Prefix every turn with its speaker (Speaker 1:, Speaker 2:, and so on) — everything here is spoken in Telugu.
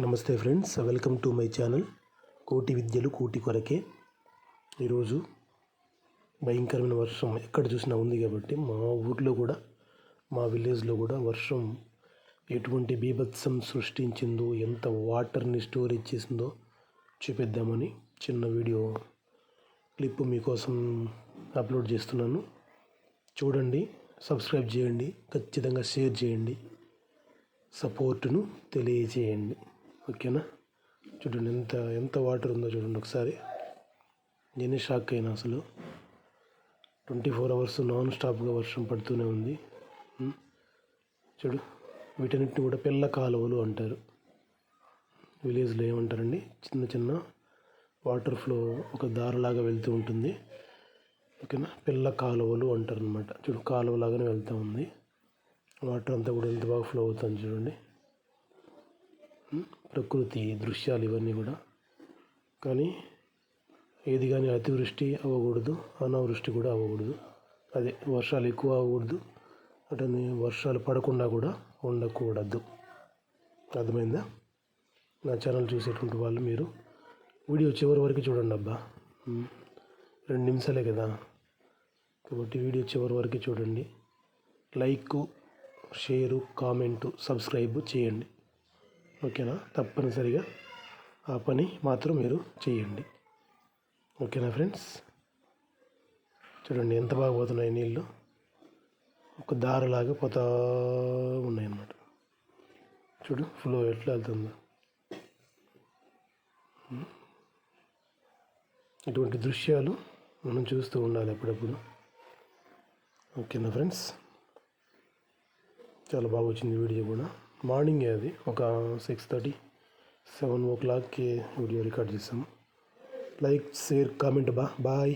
Speaker 1: నమస్తే friends, welcome to my channel కోటి విద్యలు కోటి కొరకే. ఈరోజు భయంకరమైన వర్షం ఎక్కడ చూసినా ఉంది కాబట్టి మా ఊర్లో కూడా, మా విలేజ్లో కూడా వర్షం ఎటువంటి బీభత్సం సృష్టించిందో, ఎంత వాటర్ని స్టోరేజ్ చేసిందో చూపిద్దామని చిన్న వీడియో క్లిప్ మీకోసం అప్లోడ్ చేస్తున్నాను. చూడండి, సబ్స్క్రైబ్ చేయండి, ఖచ్చితంగా షేర్ చేయండి, సపోర్టును తెలియజేయండి. ఓకేనా? చూడండి ఎంత వాటర్ ఉందో చూడండి ఒకసారి. నేనే షాక్ అయినా. అసలు 24 అవర్స్ నాన్ స్టాప్గా వర్షం పడుతూనే ఉంది. చూడు, వీటన్నిటిని కూడా పిల్ల కాలువలు అంటారు. విలేజ్లో ఏమంటారండి, చిన్న చిన్న వాటర్ ఫ్లో ఒక దారిలాగా వెళ్తూ ఉంటుంది. ఓకేనా? పిల్ల కాలువలు అంటారు అనమాట. చూడు, కాలువలాగానే వెళ్తూ ఉంది. వాటర్ అంతా కూడా ఎంత బాగా ఫ్లో అవుతుంది చూడండి. ప్రకృతి దృశ్యాలు ఇవన్నీ కూడా. కానీ ఏది కానీ అతివృష్టి అవ్వకూడదు, అనావృష్టి కూడా అవ్వకూడదు. అదే, వర్షాలు ఎక్కువ అవ్వకూడదు, అటని వర్షాలు పడకుండా కూడా ఉండకూడదు. అర్థమైందా? నా ఛానల్ చూసేటువంటి వాళ్ళు మీరు వీడియో చివరి వరకు చూడండి అబ్బా. 2 నిమిషాలే కదా, కాబట్టి వీడియో చివరి వరకు చూడండి. లైక్, షేరు, కామెంటు, సబ్స్క్రైబ్ చేయండి. ఓకేనా? తప్పనిసరిగా ఆ పని మాత్రం మీరు చేయండి. ఓకేనా ఫ్రెండ్స్? చూడండి ఎంత బాగా పోతున్నాయి నీళ్ళు, ఒక దారిలాగా పోతా ఉన్నాయి అన్నమాట. చూడు ఫ్లో ఎట్లా వెళ్తుందో. ఇటువంటి దృశ్యాలు మనం చూస్తూ ఉండాలి అప్పుడప్పుడు. ఓకేనా ఫ్రెండ్స్? చాలా బాగా వచ్చింది వీడియో కూడా. మార్నింగే అది ఒక 6:30, 7 o'clockకి వీడియో రికార్డ్ చేసాము. Like, share, comment bye.